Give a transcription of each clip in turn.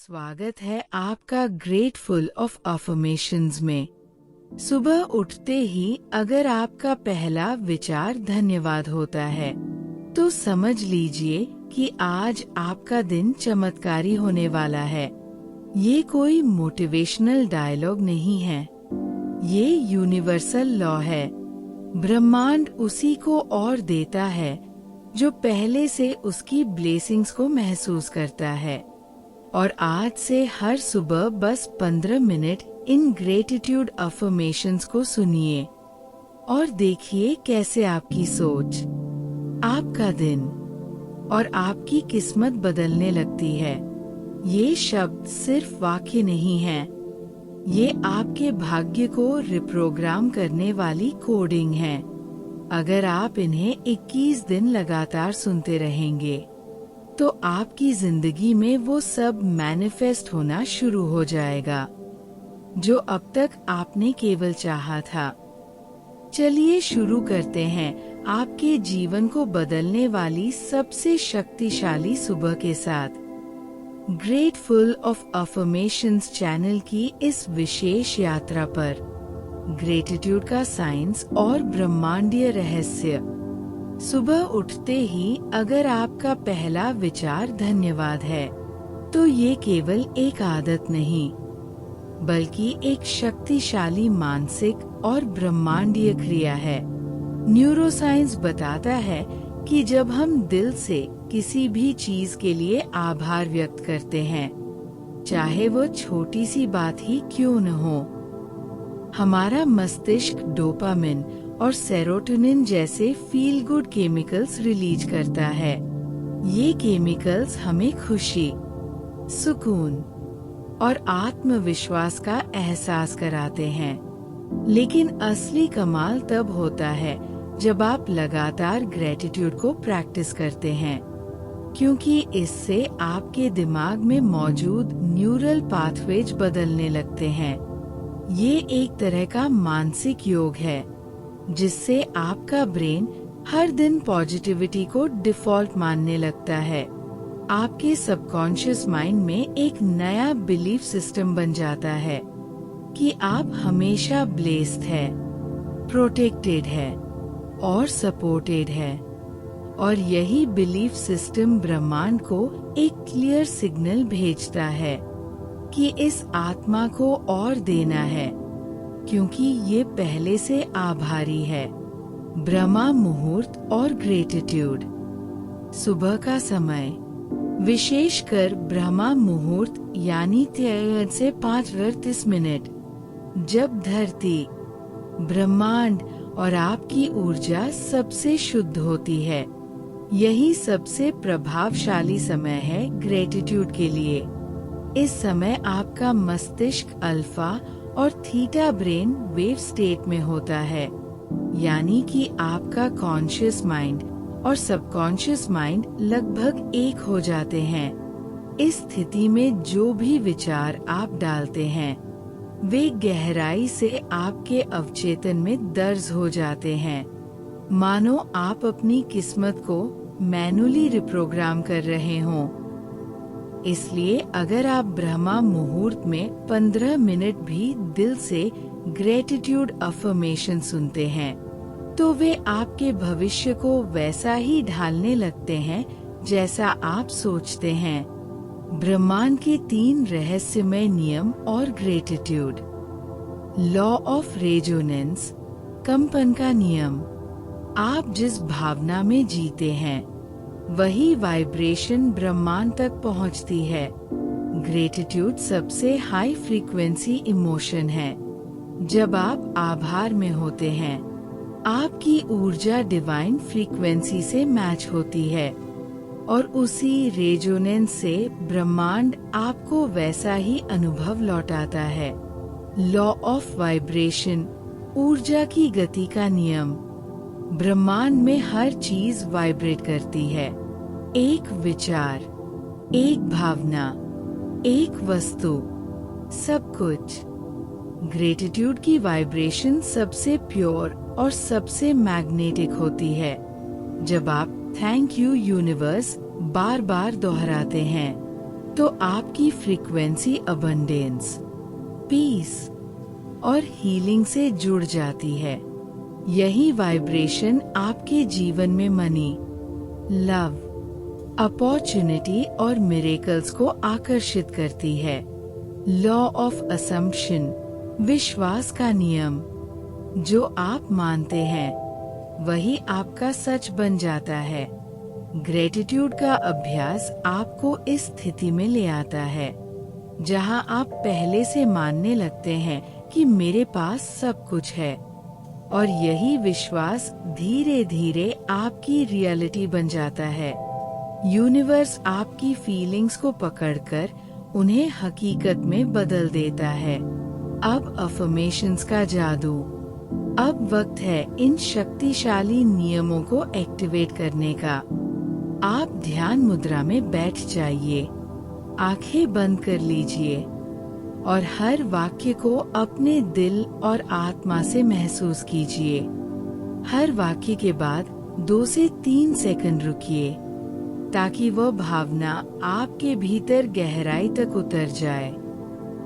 स्वागत है आपका ग्रेटफुल ऑफ अफर्मेशंस में। सुबह उठते ही अगर आपका पहला विचार धन्यवाद होता है तो समझ लीजिए कि आज आपका दिन चमत्कारी होने वाला है। ये कोई मोटिवेशनल डायलॉग नहीं है, ये यूनिवर्सल लॉ है। ब्रह्मांड उसी को और देता है जो पहले से उसकी ब्लेसिंग्स को महसूस करता है। और आज से हर सुबह बस 15 मिनट इन ग्रेटिट्यूड अफर्मेशंस को सुनिए और देखिए कैसे आपकी सोच, आपका दिन और आपकी किस्मत बदलने लगती है। ये शब्द सिर्फ वाक्य नहीं हैं, ये आपके भाग्य को रिप्रोग्राम करने वाली कोडिंग है। अगर आप इन्हें 21 दिन लगातार सुनते रहेंगे तो आपकी जिंदगी में वो सब मैनिफेस्ट होना शुरू हो जाएगा जो अब तक आपने केवल चाहा था। चलिए शुरू करते हैं आपके जीवन को बदलने वाली सबसे शक्तिशाली सुबह के साथ। ग्रेटफुल ऑफ अफर्मेशंस चैनल की इस विशेष यात्रा पर ग्रेटिट्यूड का साइंस और ब्रह्मांडीय रहस्य। सुबह उठते ही अगर आपका पहला विचार धन्यवाद है तो ये केवल एक आदत नहीं बल्कि एक शक्तिशाली मानसिक और ब्रह्मांडीय क्रिया है। न्यूरोसाइंस बताता है कि जब हम दिल से किसी भी चीज के लिए आभार व्यक्त करते हैं, चाहे वो छोटी सी बात ही क्यों न हो, हमारा मस्तिष्क डोपामिन और सेरोटोनिन जैसे फील गुड केमिकल्स रिलीज करता है। ये केमिकल्स हमें खुशी, सुकून और आत्मविश्वास का एहसास कराते हैं। लेकिन असली कमाल तब होता है जब आप लगातार ग्रेटिट्यूड को प्रैक्टिस करते हैं, क्योंकि इससे आपके दिमाग में मौजूद न्यूरल पाथवेज बदलने लगते हैं। ये एक तरह का मानसिक योग है जिससे आपका ब्रेन हर दिन पॉजिटिविटी को डिफॉल्ट मानने लगता है। आपके सबकॉन्शियस माइंड में एक नया बिलीफ सिस्टम बन जाता है कि आप हमेशा ब्लेस्ड है, प्रोटेक्टेड है और सपोर्टेड है। और यही बिलीफ सिस्टम ब्रह्मांड को एक क्लियर सिग्नल भेजता है कि इस आत्मा को और देना है, क्योंकि ये पहले से आभारी है। ब्रह्मा मुहूर्त और ग्रेटिट्यूड। सुबह का समय, विशेषकर ब्रह्मा मुहूर्त यानी 3 से 5:30, जब धरती, ब्रह्मांड और आपकी ऊर्जा सबसे शुद्ध होती है। यही सबसे प्रभावशाली समय है ग्रेटिट्यूड के लिए। इस समय आपका मस्तिष्क अल्फा और थीटा ब्रेन वेव स्टेट में होता है, यानी कि आपका कॉन्शियस माइंड और सबकॉन्शियस माइंड लगभग एक हो जाते हैं। इस स्थिति में जो भी विचार आप डालते हैं वे गहराई से आपके अवचेतन में दर्ज हो जाते हैं, मानो आप अपनी किस्मत को मैनुअली रिप्रोग्राम कर रहे हों। इसलिए अगर आप ब्रह्मा मुहूर्त में 15 मिनट भी दिल से ग्रेटिट्यूड अफर्मेशन सुनते हैं तो वे आपके भविष्य को वैसा ही ढालने लगते हैं जैसा आप सोचते हैं। ब्रह्मांड के 3 रहस्यमय नियम और ग्रेटिट्यूड। लॉ ऑफ रेजोनेंस, कंपन का नियम। आप जिस भावना में जीते हैं वही वाइब्रेशन ब्रह्मांड तक पहुंचती है। ग्रेटिट्यूड सबसे हाई फ्रीक्वेंसी इमोशन है। जब आप आभार में होते हैं आपकी ऊर्जा डिवाइन फ्रीक्वेंसी से मैच होती है और उसी रेजोनेंस से ब्रह्मांड आपको वैसा ही अनुभव लौटाता है। लॉ ऑफ वाइब्रेशन, ऊर्जा की गति का नियम। ब्रह्मांड में हर चीज वाइब्रेट करती है। एक विचार, एक भावना, एक वस्तु, सब कुछ। ग्रेटिट्यूड की वाइब्रेशन सबसे प्योर और सबसे मैग्नेटिक होती है। जब आप थैंक यू यूनिवर्स बार बार दोहराते हैं तो आपकी फ्रीक्वेंसी अबंडेंस, पीस और हीलिंग से जुड़ जाती है। यही वाइब्रेशन आपके जीवन में मनी, लव, अपॉर्चुनिटी और मिरेकल्स को आकर्षित करती है। लॉ ऑफ असम्पशन, विश्वास का नियम। जो आप मानते हैं वही आपका सच बन जाता है। ग्रेटिट्यूड का अभ्यास आपको इस स्थिति में ले आता है जहां आप पहले से मानने लगते हैं कि मेरे पास सब कुछ है, और यही विश्वास धीरे धीरे आपकी रियलिटी बन जाता है। यूनिवर्स आपकी फीलिंग्स को पकड़कर उन्हें हकीकत में बदल देता है। अब अफर्मेशंस का जादू। अब वक्त है इन शक्तिशाली नियमों को एक्टिवेट करने का। आप ध्यान मुद्रा में बैठ जाइए, आंखें बंद कर लीजिए और हर वाक्य को अपने दिल और आत्मा से महसूस कीजिए। हर वाक्य के बाद 2 से 3 सेकंड रुकिए ताकि वह भावना आपके भीतर गहराई तक उतर जाए।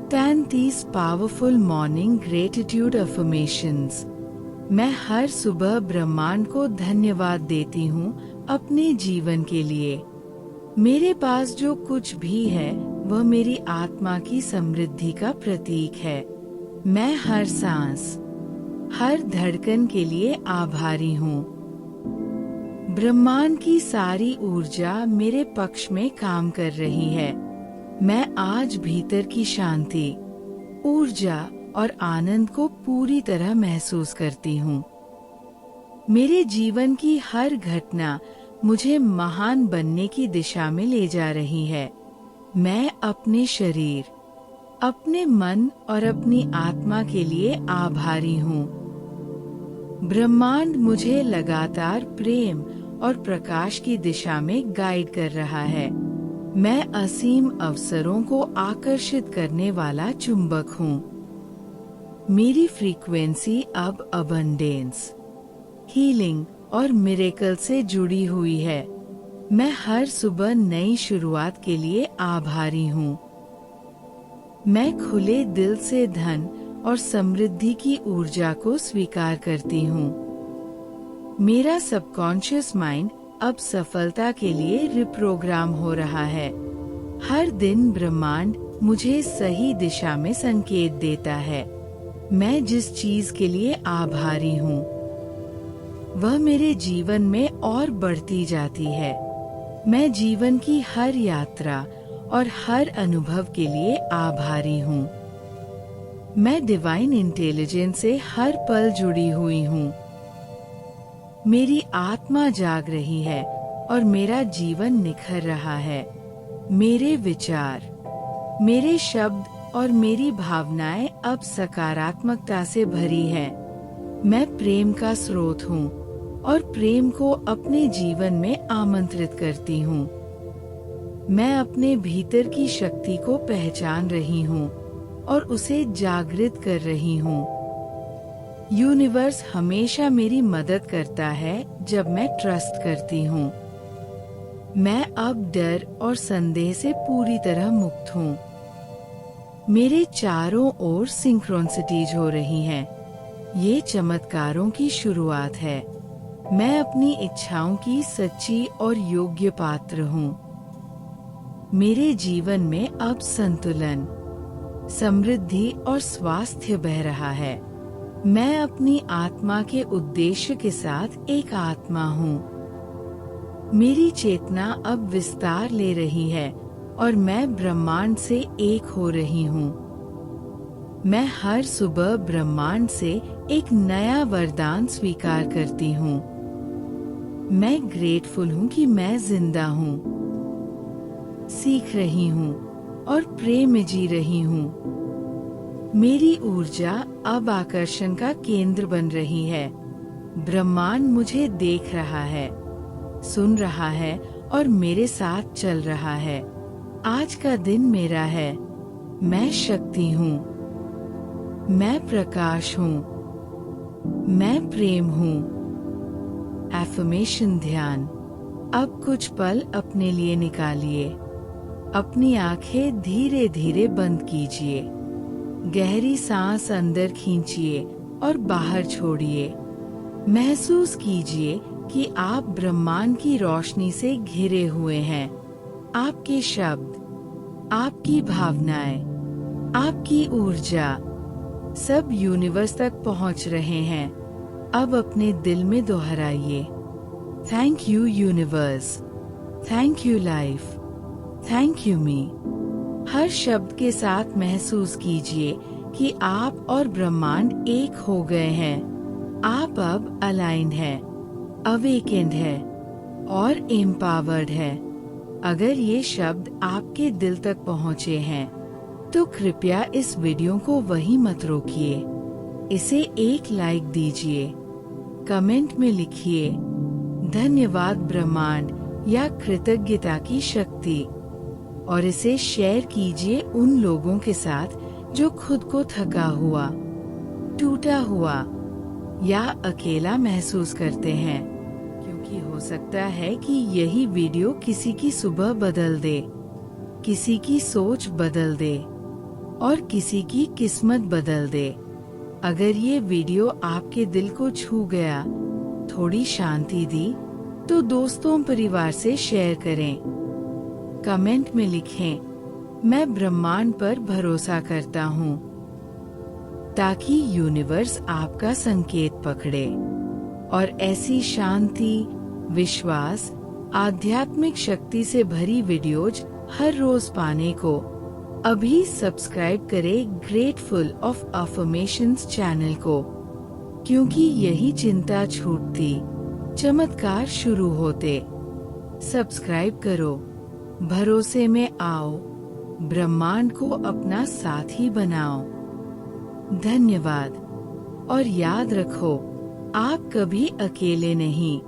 10 पावरफुल मॉर्निंग ग्रेटिट्यूड अफर्मेशंस। मैं हर सुबह ब्रह्मांड को धन्यवाद देती हूँ अपने जीवन के लिए। मेरे पास जो कुछ भी है वह मेरी आत्मा की समृद्धि का प्रतीक है। मैं हर सांस, हर धड़कन के लिए आभारी हूँ। ब्रह्मांड की सारी ऊर्जा मेरे पक्ष में काम कर रही है। मैं आज भीतर की शांति, ऊर्जा और आनंद को पूरी तरह महसूस करती हूँ। मेरे जीवन की हर घटना मुझे महान बनने की दिशा में ले जा रही है। मैं अपने शरीर, अपने मन और अपनी आत्मा के लिए आभारी हूँ। ब्रह्मांड मुझे लगातार प्रेम और प्रकाश की दिशा में गाइड कर रहा है। मैं असीम अवसरों को आकर्षित करने वाला चुंबक हूँ। मेरी फ्रीक्वेंसी अब अबंडेंस, हीलिंग और मिरेकल से जुड़ी हुई है। मैं हर सुबह नई शुरुआत के लिए आभारी हूँ। मैं खुले दिल से धन और समृद्धि की ऊर्जा को स्वीकार करती हूँ। मेरा सबकॉन्शियस माइंड अब सफलता के लिए रिप्रोग्राम हो रहा है। हर दिन ब्रह्मांड मुझे सही दिशा में संकेत देता है। मैं जिस चीज के लिए आभारी हूँ वह मेरे जीवन में और बढ़ती जाती है। मैं जीवन की हर यात्रा और हर अनुभव के लिए आभारी हूँ। मैं डिवाइन इंटेलिजेंस से हर पल जुड़ी हुई हूँ। मेरी आत्मा जाग रही है और मेरा जीवन निखर रहा है। मेरे विचार, मेरे शब्द और मेरी भावनाएं अब सकारात्मकता से भरी है। मैं प्रेम का स्रोत हूँ और प्रेम को अपने जीवन में आमंत्रित करती हूँ। मैं अपने भीतर की शक्ति को पहचान रही हूँ और उसे जागृत कर रही हूँ। यूनिवर्स हमेशा मेरी मदद करता है जब मैं ट्रस्ट करती हूँ। मैं अब डर और संदेह से पूरी तरह मुक्त हूँ। मेरे चारों ओर सिंक्रोनिसिटीज हो रही हैं। ये चमत्कारों की शुरुआत है। मैं अपनी इच्छाओं की सच्ची और योग्य पात्र हूँ। मेरे जीवन में अब संतुलन, समृद्धि और स्वास्थ्य बह रहा है। मैं अपनी आत्मा के उद्देश्य के साथ एक आत्मा हूँ। मेरी चेतना अब विस्तार ले रही है और मैं ब्रह्मांड से एक हो रही हूँ। मैं हर सुबह ब्रह्मांड से एक नया वरदान स्वीकार करती हूँ। मैं ग्रेटफुल हूँ कि मैं जिंदा हूँ, सीख रही हूँ और प्रेम में जी रही हूँ। मेरी ऊर्जा अब आकर्षण का केंद्र बन रही है। ब्रह्मांड मुझे देख रहा है, सुन रहा है और मेरे साथ चल रहा है। आज का दिन मेरा है। मैं शक्ति हूँ, मैं प्रकाश हूँ, मैं प्रेम हूँ। एफर्मेशन ध्यान। अब कुछ पल अपने लिए निकालिए। अपनी आंखें धीरे धीरे बंद कीजिए। गहरी सांस अंदर खींचिए और बाहर छोड़िए। महसूस कीजिए कि आप ब्रह्मांड की रोशनी से घिरे हुए हैं। आपके शब्द, आपकी भावनाएं, आपकी ऊर्जा सब यूनिवर्स तक पहुंच रहे हैं। अब अपने दिल में दोहराइए, thank you universe, thank you life, thank you me. हर शब्द के साथ महसूस कीजिए कि आप और ब्रह्मांड एक हो गए हैं। आप अब अलाइन्ड हैं, अवेकेंड है और एम्पावर्ड है। अगर ये शब्द आपके दिल तक पहुँचे हैं तो कृपया इस वीडियो को वहीं मत रोकिए। इसे एक लाइक दीजिए, कमेंट में लिखिए धन्यवाद ब्रह्मांड या कृतज्ञता की शक्ति, और इसे शेयर कीजिए उन लोगों के साथ जो खुद को थका हुआ, टूटा हुआ या अकेला महसूस करते हैं, क्योंकि हो सकता है कि यही वीडियो किसी की सुबह बदल दे, किसी की सोच बदल दे और किसी की किस्मत बदल दे। अगर ये वीडियो आपके दिल को छू गया, थोड़ी शांति दी, तो दोस्तों परिवार से शेयर करें। कमेंट में लिखें मैं ब्रह्मांड पर भरोसा करता हूँ, ताकि यूनिवर्स आपका संकेत पकड़े और ऐसी शांति, विश्वास, आध्यात्मिक शक्ति से भरी वीडियोज हर रोज पाने को अभी सब्सक्राइब करें ग्रेटफुल ऑफ अफर्मेशंस चैनल को, क्योंकि यही चिंता छूटती चमत्कार शुरू होते। सब्सक्राइब करो, भरोसे में आओ, ब्रह्मांड को अपना साथी बनाओ। धन्यवाद और याद रखो, आप कभी अकेले नहीं।